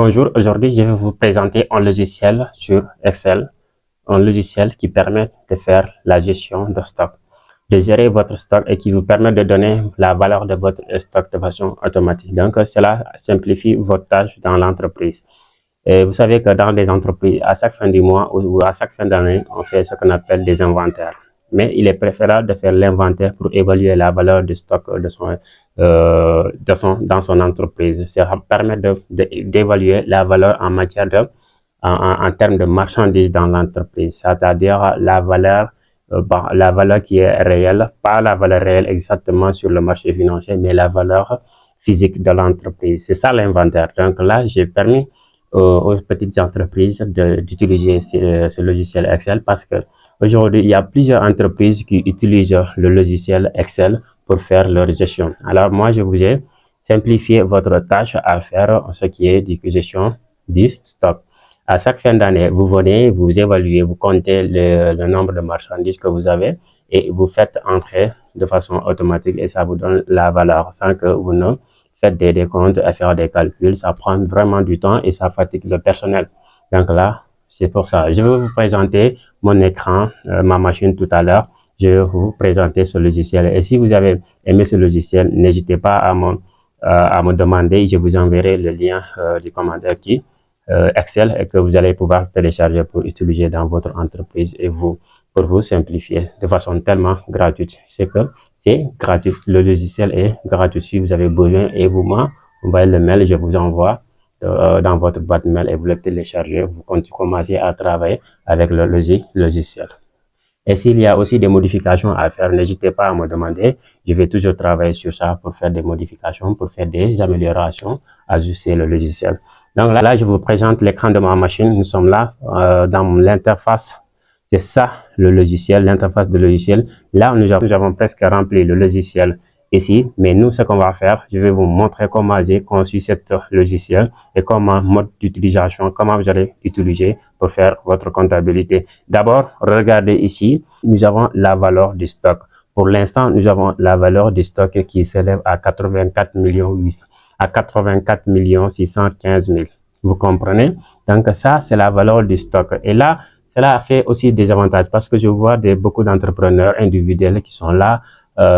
Bonjour, aujourd'hui je vais vous présenter un logiciel sur Excel, un logiciel qui permet de faire la gestion de stock, de gérer votre stock et qui vous permet de donner la valeur de votre stock de façon automatique. Donc cela simplifie votre tâche dans l'entreprise. Et vous savez que dans les entreprises, à chaque fin du mois ou à chaque fin d'année, on fait ce qu'on appelle des inventaires. Mais il est préférable de faire l'inventaire pour évaluer la valeur du stock dans son entreprise. Ça permet d'évaluer la valeur en matière en termes de marchandises dans l'entreprise, c'est-à-dire la valeur qui est réelle, pas la valeur réelle exactement sur le marché financier, mais la valeur physique de l'entreprise. C'est ça l'inventaire. Donc là, j'ai permis aux petites entreprises d'utiliser ce logiciel Excel parce que aujourd'hui, il y a plusieurs entreprises qui utilisent le logiciel Excel pour faire leur gestion. Alors moi, je vous ai simplifié votre tâche à faire ce qui est de gestion du stock. À chaque fin d'année, vous venez, vous évaluez, vous comptez le nombre de marchandises que vous avez et vous faites entrer de façon automatique et ça vous donne la valeur sans que vous ne faites des décomptes et faire des calculs. Ça prend vraiment du temps et ça fatigue le personnel. Donc là, c'est pour ça. Je vais vous présenter mon écran, ma machine tout à l'heure. Je vais vous présenter ce logiciel. Et si vous avez aimé ce logiciel, n'hésitez pas à me demander. Je vous enverrai le lien du commentaire qui Excel et que vous allez pouvoir télécharger pour utiliser dans votre entreprise et pour vous simplifier de façon tellement gratuite. C'est que c'est gratuit. Le logiciel est gratuit. Si vous avez besoin et vous m'envoyez le mail, je vous envoie dans votre boîte mail et vous le téléchargez. Vous commencez à travailler avec le logiciel. Et s'il y a aussi des modifications à faire, n'hésitez pas à me demander. Je vais toujours travailler sur ça pour faire des modifications, pour faire des améliorations, ajuster le logiciel. Donc là, je vous présente l'écran de ma machine. Nous sommes là dans l'interface. C'est ça le logiciel, l'interface de logiciel. Là, nous avons presque rempli le logiciel ici. Mais nous, ce qu'on va faire, je vais vous montrer comment j'ai conçu ce logiciel et comment mode d'utilisation, comment vous allez utiliser pour faire votre comptabilité. D'abord, regardez ici, nous avons la valeur du stock. Pour l'instant, nous avons la valeur du stock qui s'élève à 84 800 à 84 615 000. Vous comprenez? Donc ça, c'est la valeur du stock. Et là, cela fait aussi des avantages parce que je vois beaucoup d'entrepreneurs individuels qui sont là,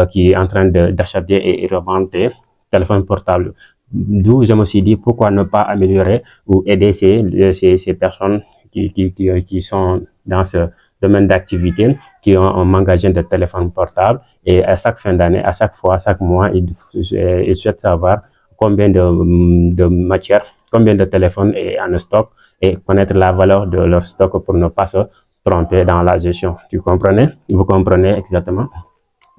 qui est en train d'acheter et revendre des téléphones portables. D'où je me suis dit pourquoi ne pas améliorer ou aider ces personnes qui sont dans ce domaine d'activité, qui ont un magasin de téléphones portables et à chaque fin d'année, à chaque fois, à chaque mois, ils souhaitent savoir combien de matières, combien de téléphones est en stock et connaître la valeur de leur stock pour ne pas se tromper dans la gestion. Tu comprenez? Vous comprenez exactement?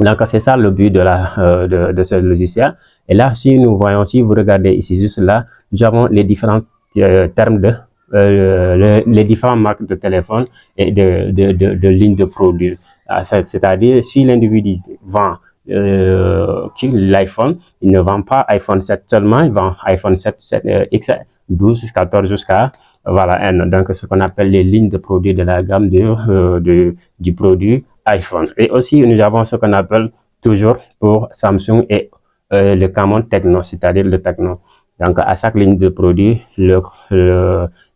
Donc, c'est ça le but de ce logiciel. Et là, si nous voyons, si vous regardez ici, juste là, nous avons les différents termes les différentes marques de téléphone et de lignes de produits. C'est-à-dire, si l'individu vend l'iPhone, il ne vend pas iPhone 7 seulement, il vend iPhone 7, X, 12, 14 jusqu'à voilà, N. Donc, ce qu'on appelle les lignes de produits de la gamme du produit iPhone. Et aussi, nous avons ce qu'on appelle toujours pour Samsung et le Camon Techno, c'est-à-dire le Techno. Donc, à chaque ligne de produit,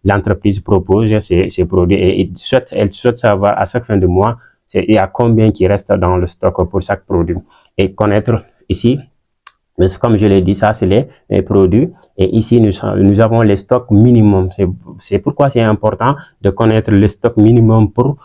l'entreprise propose ses produits et elle souhaite savoir à chaque fin de mois il y a combien qui reste dans le stock pour chaque produit. Et connaître ici, comme je l'ai dit, ça c'est les produits. Et ici, nous avons les stocks minimum. C'est pourquoi c'est important de connaître le stock minimum pour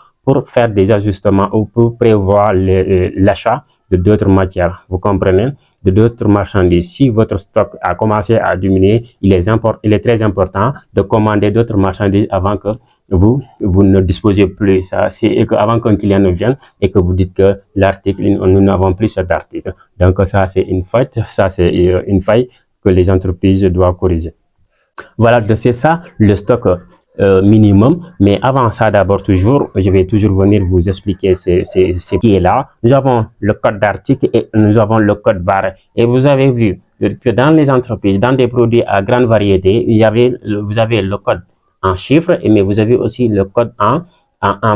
faire des ajustements ou pour prévoir l'achat de d'autres matières. Vous comprenez? De d'autres marchandises. Si votre stock a commencé à diminuer, il est très important de commander d'autres marchandises avant que vous ne disposez plus. Ça, c'est avant qu'un client ne vienne et que vous dites que l'article, nous n'avons plus cet article. Donc ça, c'est une faute. Ça, c'est une faille que les entreprises doivent corriger. Voilà, c'est ça le stock minimum. Mais avant ça, d'abord, je vais toujours venir vous expliquer ce qui est là. Nous avons le code d'article et nous avons le code barre. Et vous avez vu que dans les entreprises, dans des produits à grande variété, vous avez le code en chiffres, mais vous avez aussi le code en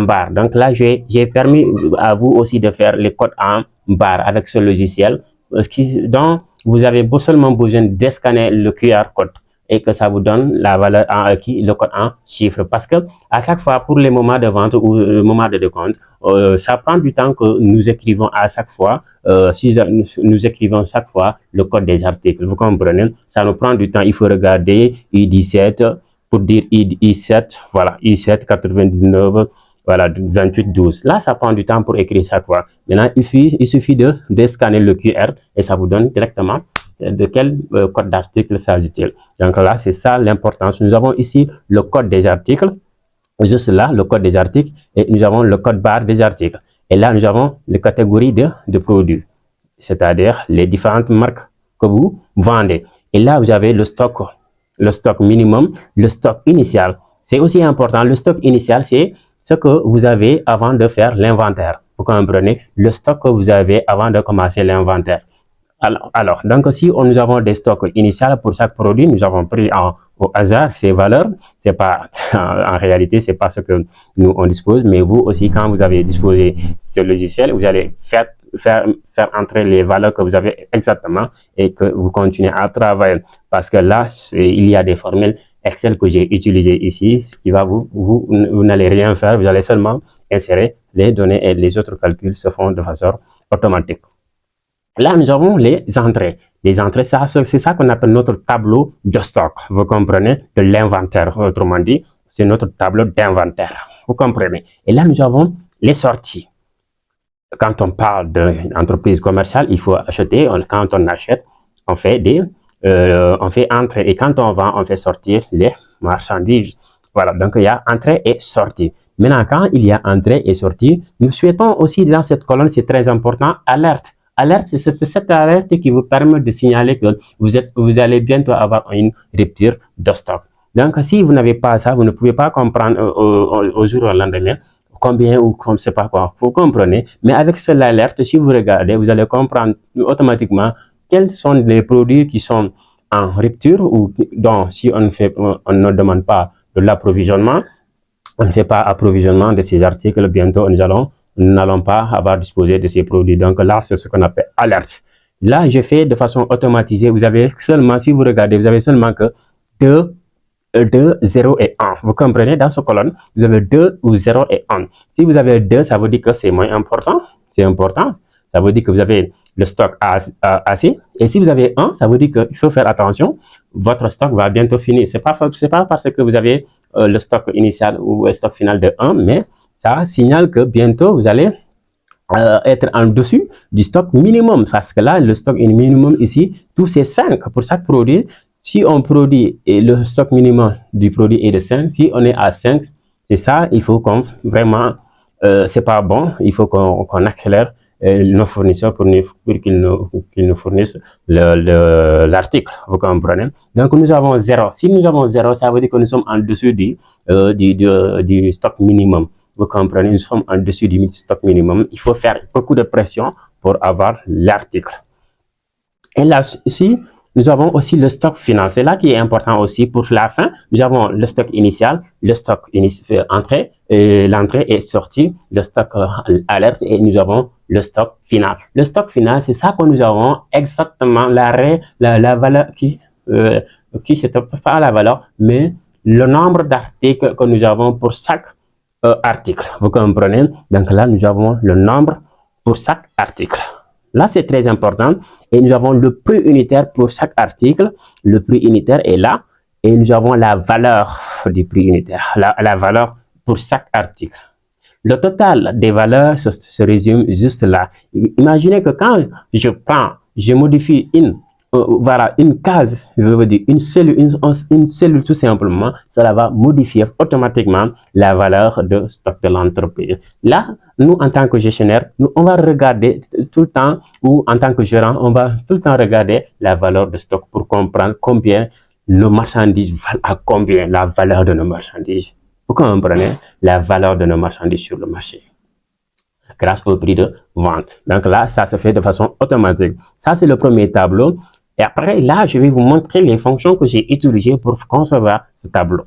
barre. Donc là, j'ai permis à vous aussi de faire les codes en barre avec ce logiciel. Donc, vous avez seulement besoin de scanner le QR code et que ça vous donne la valeur le code en chiffres. Parce que à chaque fois, pour les moments de vente ou le moment de décompte, ça prend du temps que nous écrivons à chaque fois, si nous écrivons chaque fois le code des articles. Vous comprenez? Ça nous prend du temps. Il faut regarder I17 pour dire I7, voilà, I7 99. Voilà, 28, 12. Là, ça prend du temps pour écrire chaque fois. Maintenant, il suffit de scanner le QR et ça vous donne directement de quel code d'article s'agit-il. Donc là, c'est ça l'importance. Nous avons ici le code des articles, juste là, le code des articles, et nous avons le code barre des articles. Et là, nous avons les catégories de produits, c'est-à-dire les différentes marques que vous vendez. Et là, vous avez le stock minimum, le stock initial. C'est aussi important. Le stock initial, c'est ce que vous avez avant de faire l'inventaire. Vous comprenez? Le stock que vous avez avant de commencer l'inventaire. Alors, donc si nous avons des stocks initiaux pour chaque produit, nous avons pris au hasard ces valeurs. C'est pas, en réalité, c'est pas ce que nous on dispose, mais vous aussi, quand vous avez disposé ce logiciel, vous allez faire entrer les valeurs que vous avez exactement et que vous continuez à travailler. Parce que là, il y a des formules Excel que j'ai utilisées ici, ce qui va vous n'allez rien faire, vous allez seulement insérer les données et les autres calculs se font de façon automatique. Là, nous avons les entrées. Les entrées, c'est ça qu'on appelle notre tableau de stock. Vous comprenez? De l'inventaire, autrement dit, c'est notre tableau d'inventaire. Vous comprenez? Et là, nous avons les sorties. Quand on parle d'entreprise commerciale, il faut acheter. Quand on achète, on fait entrée. Et quand on vend, on fait sortir les marchandises. Voilà, donc il y a entrée et sortie. Maintenant, quand il y a entrée et sortie, nous souhaitons aussi dans cette colonne, c'est très important, alerte. Alerte, c'est cette alerte qui vous permet de signaler que vous allez bientôt avoir une rupture de stock. Donc, si vous n'avez pas ça, vous ne pouvez pas comprendre au jour au lendemain combien ou comme c'est pas quoi. Vous comprenez? Mais avec cette alerte, si vous regardez, vous allez comprendre automatiquement quels sont les produits qui sont en rupture ou dont si on ne demande pas de l'approvisionnement, on ne fait pas approvisionnement de ces articles, bientôt nous n'allons pas avoir disposé de ces produits. Donc là, c'est ce qu'on appelle alerte. Là, je fais de façon automatisée. Vous avez seulement, si vous regardez, vous avez seulement que 2, 0 et 1. Vous comprenez? Dans ce colonne, vous avez 2 ou 0 et 1. Si vous avez 2, ça veut dire que c'est moins important. C'est important. Ça veut dire que vous avez le stock assez. Et si vous avez 1, ça veut dire qu'il faut faire attention. Votre stock va bientôt finir. C'est pas parce que vous avez le stock initial ou le stock final de 1, mais ça signale que bientôt vous allez être en dessus du stock minimum. Parce que là, le stock minimum ici, tous ces 5 pour chaque produit. Si on produit et le stock minimum du produit est de 5, si on est à 5, c'est ça, il faut qu'on vraiment, c'est pas bon, il faut qu'on accélère nos fournisseurs pour qu'ils nous fournissent l'article, vous comprenez? Donc nous avons 0. Si nous avons 0, ça veut dire que nous sommes en dessus du stock minimum. Vous comprenez? Nous sommes en dessus du stock minimum. Il faut faire beaucoup de pression pour avoir l'article. Et là, ici, nous avons aussi le stock final. C'est là qui est important aussi pour la fin. Nous avons le stock initial, le stock entrée, l'entrée est sortie, le stock alerte et nous avons le stock final. Le stock final, c'est ça que nous avons exactement la valeur qui c'est pas la valeur, mais le nombre d'articles que nous avons pour chaque article. Vous comprenez? Donc là, nous avons le nombre pour chaque article. Là, c'est très important. Et nous avons le prix unitaire pour chaque article. Le prix unitaire est là. Et nous avons la valeur du prix unitaire. La valeur pour chaque article. Le total des valeurs se résume juste là. Imaginez que quand je modifie une case, je veux dire une cellule tout simplement, cela va modifier automatiquement la valeur de stock de l'entreprise. Là, nous, en tant que gestionnaire, on va regarder tout le temps, ou en tant que gérant, on va tout le temps regarder la valeur de stock pour comprendre combien nos marchandises valent à combien la valeur de nos marchandises. Vous comprenez la valeur de nos marchandises sur le marché grâce au prix de vente. Donc là, ça se fait de façon automatique. Ça, c'est le premier tableau. Et après, là, je vais vous montrer les fonctions que j'ai utilisées pour concevoir ce tableau.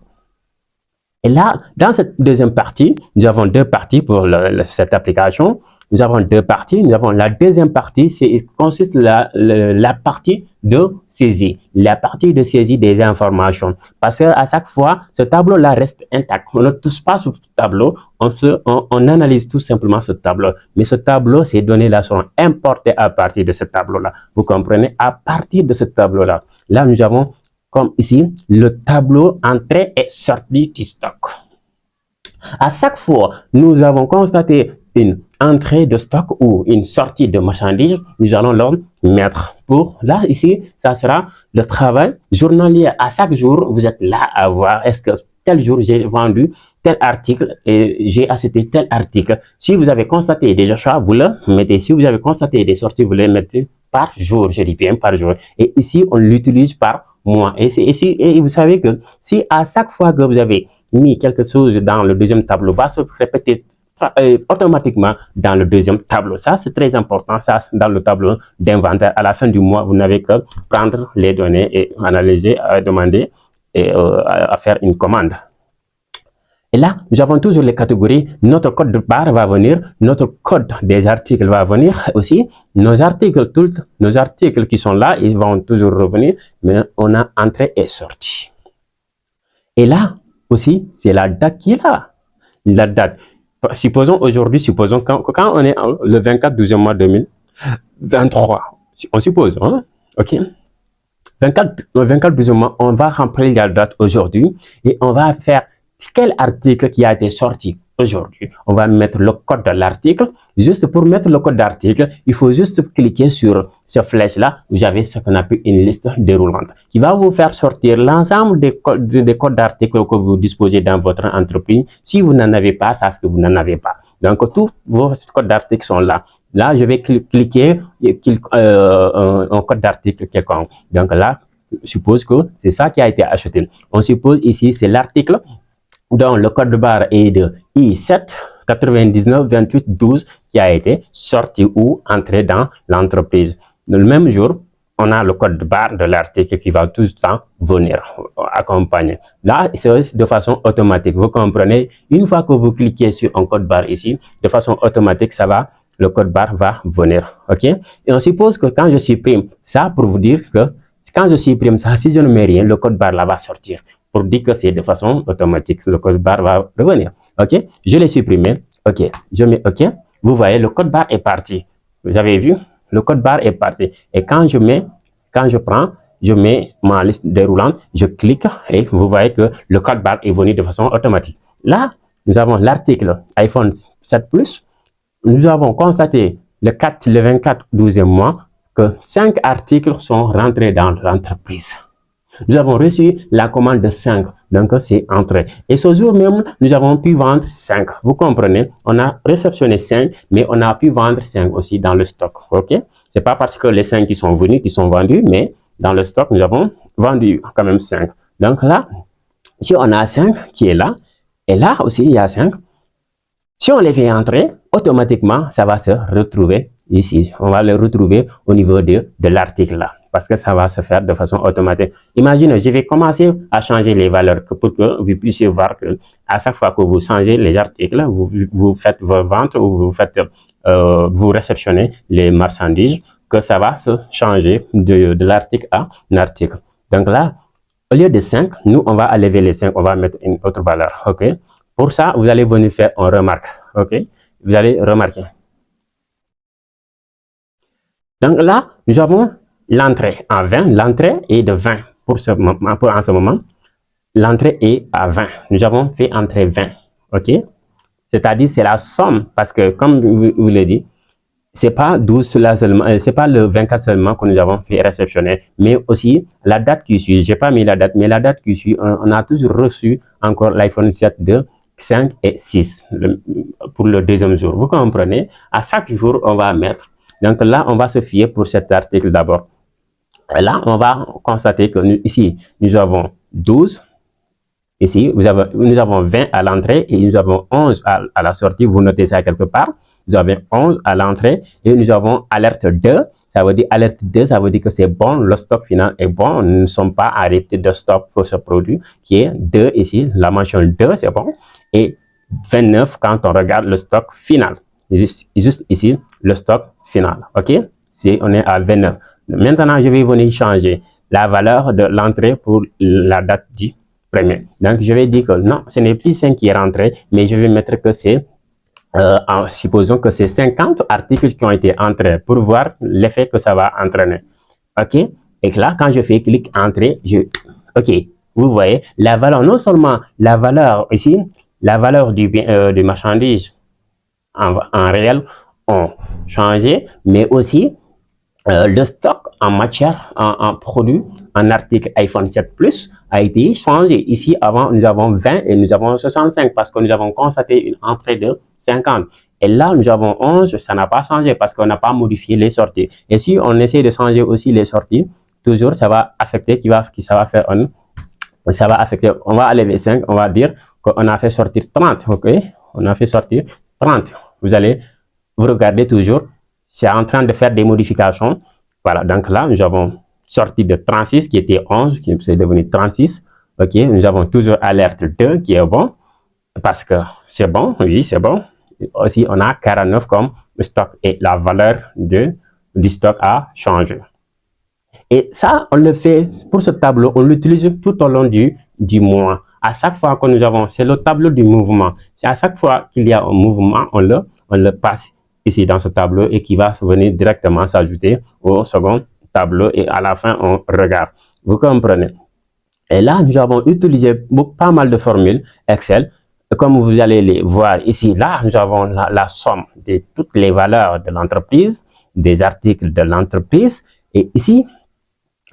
Et là, dans cette deuxième partie, nous avons deux parties pour cette application. Nous avons deux parties. Nous avons la deuxième partie, consiste la partie de saisie, la partie de saisie des informations. Parce qu'à chaque fois, ce tableau-là reste intact. On ne touche pas sur ce tableau, on analyse tout simplement ce tableau. Mais ce tableau, ces données-là seront importées à partir de ce tableau-là. Vous comprenez? À partir de ce tableau-là. Là, nous avons, comme ici, le tableau entrée et sortie du stock. À chaque fois, nous avons constaté une entrée de stock ou une sortie de marchandises, nous allons le mettre pour là, ici, ça sera le travail journalier. À chaque jour, vous êtes là à voir est-ce que tel jour j'ai vendu tel article et j'ai acheté tel article. Si vous avez constaté des achats, vous le mettez. Si vous avez constaté des sorties, vous les mettez par jour, je dis bien par jour. Et ici, on l'utilise par mois. Et vous savez que si à chaque fois que vous avez mis quelque chose dans le deuxième tableau, va se répéter automatiquement dans le deuxième tableau. Ça, c'est très important. Ça, dans le tableau d'inventaire, à la fin du mois, vous n'avez que prendre les données et analyser, demander et à faire une commande. Et là, nous avons toujours les catégories. Notre code de barre va venir, notre code des articles va venir aussi. Nos articles qui sont là, ils vont toujours revenir, mais on a entrée et sortie. Et là aussi, c'est la date qui est là. La date. Supposons aujourd'hui, quand on est le 24 12e mois 2023, on suppose, hein? OK? 24 12e mois, on va remplir la date aujourd'hui et on va faire quel article qui a été sorti aujourd'hui. On va mettre le code de l'article. Juste pour mettre le code d'article, il faut juste cliquer sur cette flèche-là. Vous avez ce qu'on appelle une liste déroulante qui va vous faire sortir l'ensemble des codes d'articles que vous disposez dans votre entreprise. Si vous n'en avez pas, c'est ce que vous n'en avez pas. Donc, tous vos codes d'articles sont là. Là, je vais cliquer un code d'article quelconque. Donc là, je suppose que c'est ça qui a été acheté. On suppose ici, c'est l'article dont le code de barre est de I7 99 28 12 qui a été sorti ou entré dans l'entreprise. Le même jour, on a le code de barre de l'article qui va tout le temps venir accompagner. Là, c'est de façon automatique. Vous comprenez? Une fois que vous cliquez sur un code barre ici, de façon automatique, ça va, le code barre va venir. OK? Et on suppose que quand je supprime ça, pour vous dire que quand je supprime ça, si je ne mets rien, le code barre là va sortir. Pour dire que c'est de façon automatique, le code barre va revenir. OK? Je l'ai supprimé. OK. Je mets OK. Vous voyez, le code barre est parti. Vous avez vu? Le code barre est parti. Et quand je mets ma liste déroulante, je clique et vous voyez que le code barre est venu de façon automatique. Là, nous avons l'article iPhone 7 Plus. Nous avons constaté le 24 12e mois que 5 articles sont rentrés dans l'entreprise. Nous avons reçu la commande de 5, donc c'est entré. Et ce jour même, nous avons pu vendre 5. Vous comprenez? On a réceptionné 5, mais on a pu vendre 5 aussi dans le stock. OK? C'est pas parce que les 5 qui sont venus, qui sont vendus, mais dans le stock, nous avons vendu quand même 5. Donc là, si on a 5 qui est là, et là aussi, il y a 5. Si on les fait entrer, automatiquement, ça va se retrouver ici. On va le retrouver au niveau de l'article là. Parce que ça va se faire de façon automatique. Imaginez, je vais commencer à changer les valeurs pour que vous puissiez voir que à chaque fois que vous changez les articles, vous faites vos ventes ou vous réceptionnez les marchandises, que ça va se changer de l'article à un article. Donc là, au lieu de 5, nous, on va enlever les 5, on va mettre une autre valeur. OK? Pour ça, vous allez venir faire une remarque. OK? Vous allez remarquer. Donc là, nous avons l'entrée en 20, l'entrée est de 20 en ce moment. L'entrée est à 20. Nous avons fait entrer 20. OK? C'est-à-dire, c'est la somme, parce que, comme vous l'avez dit, c'est pas 12 là seulement, c'est pas le 24 seulement que nous avons fait réceptionner, mais aussi la date qui suit. J'ai pas mis la date, mais la date qui suit, on a toujours reçu encore l'iPhone 7 de 5 et 6 pour le deuxième jour. Vous comprenez? À chaque jour, on va mettre. Donc là, on va se fier pour cet article d'abord. Là, on va constater que ici, nous avons 12. Ici, nous avons 20 à l'entrée et nous avons 11 à la sortie. Vous notez ça quelque part. Nous avons 11 à l'entrée et nous avons alerte 2. Ça veut dire alerte 2, ça veut dire que c'est bon, le stock final est bon. Nous ne sommes pas arrêtés de stock pour ce produit qui est 2 ici. La mention 2, c'est bon. Et 29 quand on regarde le stock final. Juste ici, le stock final. OK? On est à 29. Maintenant, je vais venir changer la valeur de l'entrée pour la date du premier. Donc, je vais dire que non, ce n'est plus 5 qui est rentré, mais je vais mettre que c'est, supposons que c'est 50 articles qui ont été entrés pour voir l'effet que ça va entraîner. OK? Et là, quand je fais clic entrée, OK, vous voyez, la valeur, non seulement la valeur ici, la valeur du marchandise en réel ont changé, mais aussi le stock en matière, en produit, en article iPhone 7 Plus a été changé. Ici, avant, nous avons 20 et nous avons 65 parce que nous avons constaté une entrée de 50. Et là, nous avons 11, ça n'a pas changé parce qu'on n'a pas modifié les sorties. Et si on essaie de changer aussi les sorties, toujours, ça va affecter, ça va faire ça va affecter, on va enlever 5, on va dire qu'on a fait sortir 30, ok? On a fait sortir 30. Vous allez, vous regardez toujours, c'est en train de faire des modifications. Voilà, donc là, nous avons sorti de 36 qui était 11, qui est devenu 36. Ok, nous avons toujours alerte 2 qui est bon, parce que c'est bon, oui, c'est bon. Aussi, on a 49 comme stock et la valeur du stock a changé. Et ça, on le fait pour ce tableau, on l'utilise tout au long du mois. À chaque fois que nous avons, c'est le tableau du mouvement. À chaque fois qu'il y a un mouvement, on le passe ici dans ce tableau et qui va venir directement s'ajouter au second tableau et à la fin, on regarde. Vous comprenez? Et là, nous avons utilisé pas mal de formules Excel. Comme vous allez les voir ici, là, nous avons la somme de toutes les valeurs de l'entreprise, des articles de l'entreprise. Et ici,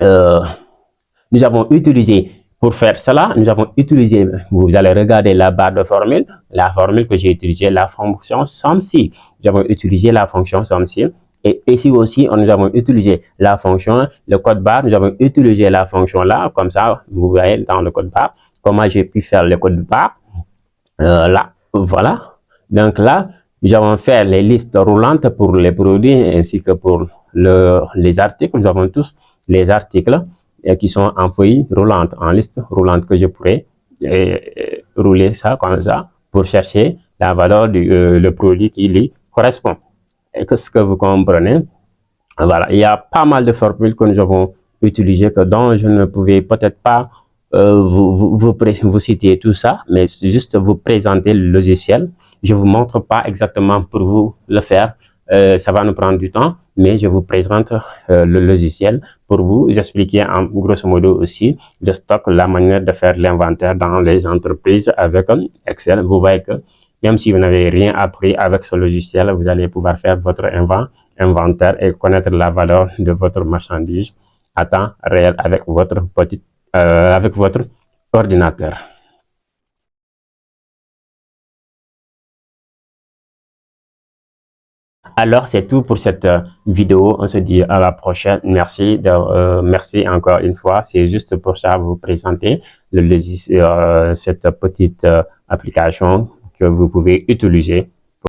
nous avons utilisé, pour faire cela, nous avons utilisé, vous allez regarder la barre de formule, la formule que j'ai utilisée, la fonction SUMSI. Nous avons utilisé la fonction SUMSI. Et ici aussi, nous avons utilisé la fonction, le code barre, nous avons utilisé la fonction là, comme ça, vous voyez dans le code barre, comment j'ai pu faire le code barre. Là, voilà. Donc là, nous avons fait les listes roulantes pour les produits ainsi que pour les articles. Nous avons tous les articles qui sont en feuille roulante, en liste roulante que je pourrais rouler ça comme ça pour chercher la valeur du le produit qui lui correspond. Est-ce que vous comprenez? Voilà, il y a pas mal de formules que nous avons utilisées dont je ne pouvais peut-être pas vous citer tout ça, mais juste vous présenter le logiciel. Je ne vous montre pas exactement pour vous le faire. Ça va nous prendre du temps, mais je vous présente le logiciel pour vous expliquer en grosso modo aussi le stock, la manière de faire l'inventaire dans les entreprises avec Excel. Vous voyez que même si vous n'avez rien appris avec ce logiciel, vous allez pouvoir faire votre inventaire et connaître la valeur de votre marchandise à temps réel avec votre ordinateur. Alors, c'est tout pour cette vidéo. On se dit à la prochaine. Merci encore une fois. C'est juste pour ça vous présenter cette petite application que vous pouvez utiliser